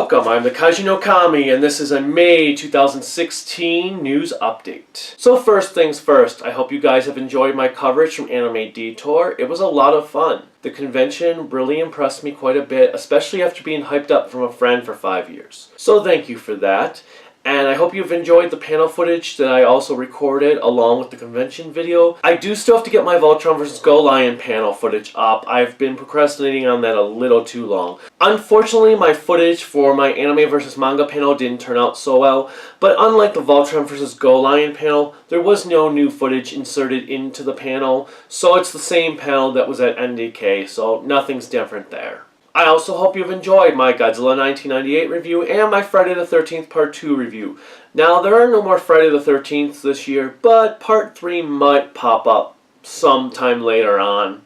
Welcome, I'm the Kaiju no Kami, and this is a May 2016 news update. So first things first, I hope you guys have enjoyed my coverage from Anime Detour. It was a lot of fun. The convention really impressed me quite a bit, especially after being hyped up from a friend for 5 years. So thank you for that. And I hope you've enjoyed the panel footage that I also recorded along with the convention video. I do still have to get my Voltron vs. Go Lion panel footage up. I've been procrastinating on that a little too long. Unfortunately, my footage for my anime versus manga panel didn't turn out so well, but unlike the Voltron vs. Go Lion panel, there was no new footage inserted into the panel, so it's the same panel that was at NDK, so nothing's different there. I also hope you've enjoyed my Godzilla 1998 review and my Friday the 13th Part 2 review. Now, there are no more Friday the 13th this year, but Part 3 might pop up sometime later on.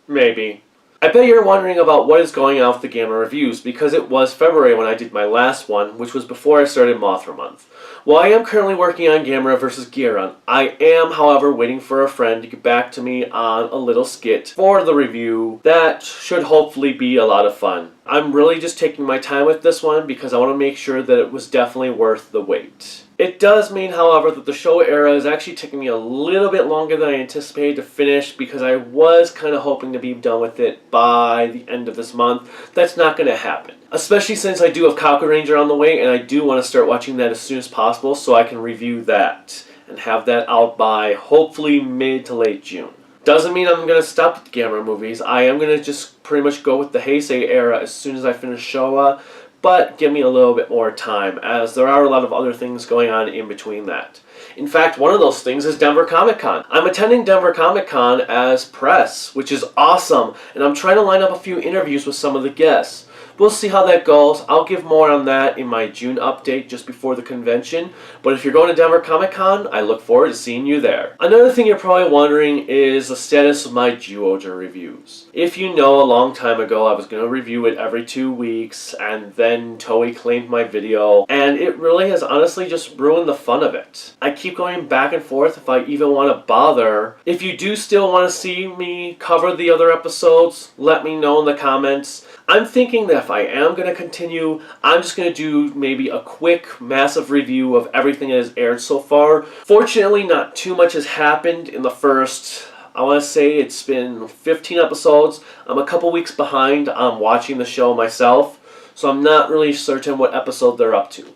Maybe. I bet you're wondering about what is going on with the Gamma reviews, because it was February when I did my last one, which was before I started Mothra Month. While I am currently working on Gamera vs. Giran, I am, however, waiting for a friend to get back to me on a little skit for the review that should hopefully be a lot of fun. I'm really just taking my time with this one because I want to make sure that it was definitely worth the wait. It does mean, however, that the show era is actually taking me a little bit longer than I anticipated to finish because I was kind of hoping to be done with it by the end of this month. That's not going to happen. Especially since I do have Kaku Ranger on the way and I do want to start watching that as soon as possible so I can review that and have that out by hopefully mid to late June. Doesn't mean I'm going to stop with the Gamera movies. I am going to just pretty much go with the Heisei era as soon as I finish Showa, but give me a little bit more time, as there are a lot of other things going on in between that. In fact, one of those things is Denver Comic Con. I'm attending Denver Comic Con as press, which is awesome, and I'm trying to line up a few interviews with some of the guests. We'll see how that goes. I'll give more on that in my June update just before the convention. But if you're going to Denver Comic Con, I look forward to seeing you there. Another thing you're probably wondering is the status of my Zyuohger reviews. If you know, a long time ago I was going to review it every 2 weeks, and then Toei claimed my video, and it really has honestly just ruined the fun of it. I keep going back and forth if I even want to bother. If you do still want to see me cover the other episodes, let me know in the comments. I'm thinking that if I am going to continue, I'm just going to do maybe a quick, massive review of everything that has aired so far. Fortunately, not too much has happened in the first, I want to say it's been 15 episodes. I'm a couple weeks behind on watching the show myself, so I'm not really certain what episode they're up to.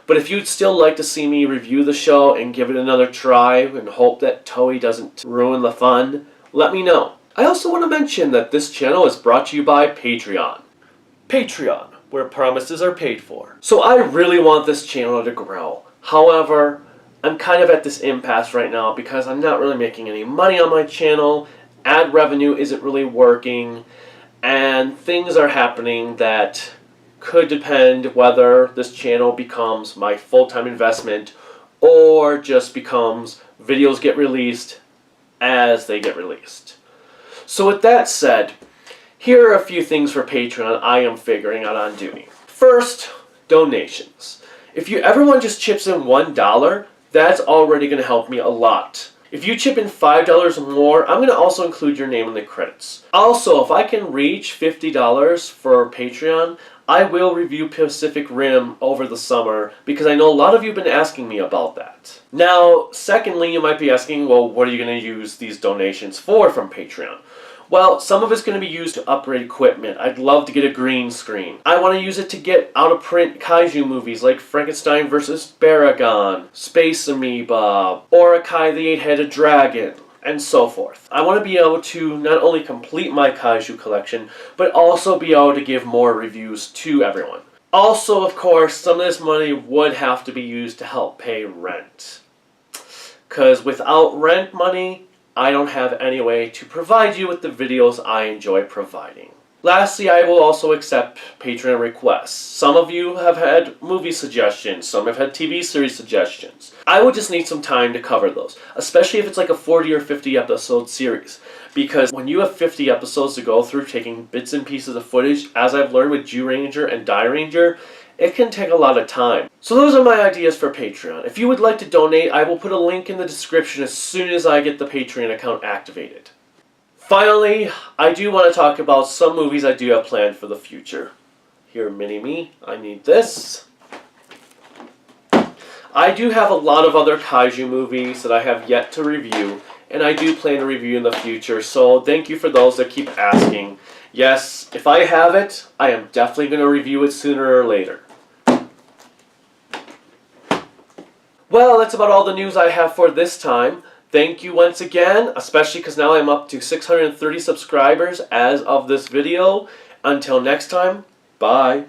But if you'd still like to see me review the show and give it another try and hope that Toei doesn't ruin the fun, let me know. I also want to mention that this channel is brought to you by Patreon. Patreon, where promises are paid for. So I really want this channel to grow. However, I'm kind of at this impasse right now because I'm not really making any money on my channel, ad revenue isn't really working, and things are happening that could depend whether this channel becomes my full-time investment or just becomes videos get released as they get released. So with that said, here are a few things for Patreon I am figuring out on doing. First, donations. If you everyone just chips in $1, that's already going to help me a lot. If you chip in $5 or more, I'm going to also include your name in the credits. Also, if I can reach $50 for Patreon, I will review Pacific Rim over the summer because I know a lot of you have been asking me about that. Now, secondly, you might be asking, well, what are you going to use these donations for from Patreon? Well, some of it's going to be used to upgrade equipment. I'd love to get a green screen. I want to use it to get out-of-print kaiju movies like Frankenstein vs. Baragon, Space Amoeba, Orakai the Eight-Headed Dragon, and so forth. I want to be able to not only complete my kaiju collection, but also be able to give more reviews to everyone. Also, of course, some of this money would have to be used to help pay rent. Because without rent money, I don't have any way to provide you with the videos I enjoy providing. Lastly, I will also accept Patreon requests. Some of you have had movie suggestions, some have had TV series suggestions. I would just need some time to cover those, especially if it's like a 40 or 50 episode series. Because when you have 50 episodes to go through taking bits and pieces of footage, as I've learned with Zyuranger and Dairanger, it can take a lot of time. So those are my ideas for Patreon. If you would like to donate, I will put a link in the description as soon as I get the Patreon account activated. Finally, I do want to talk about some movies I do have planned for the future. Here, mini-me, I need this. I do have a lot of other kaiju movies that I have yet to review, and I do plan to review in the future, so thank you for those that keep asking. Yes, if I have it, I am definitely going to review it sooner or later. Well, that's about all the news I have for this time. Thank you once again, especially because now I'm up to 630 subscribers as of this video. Until next time, bye.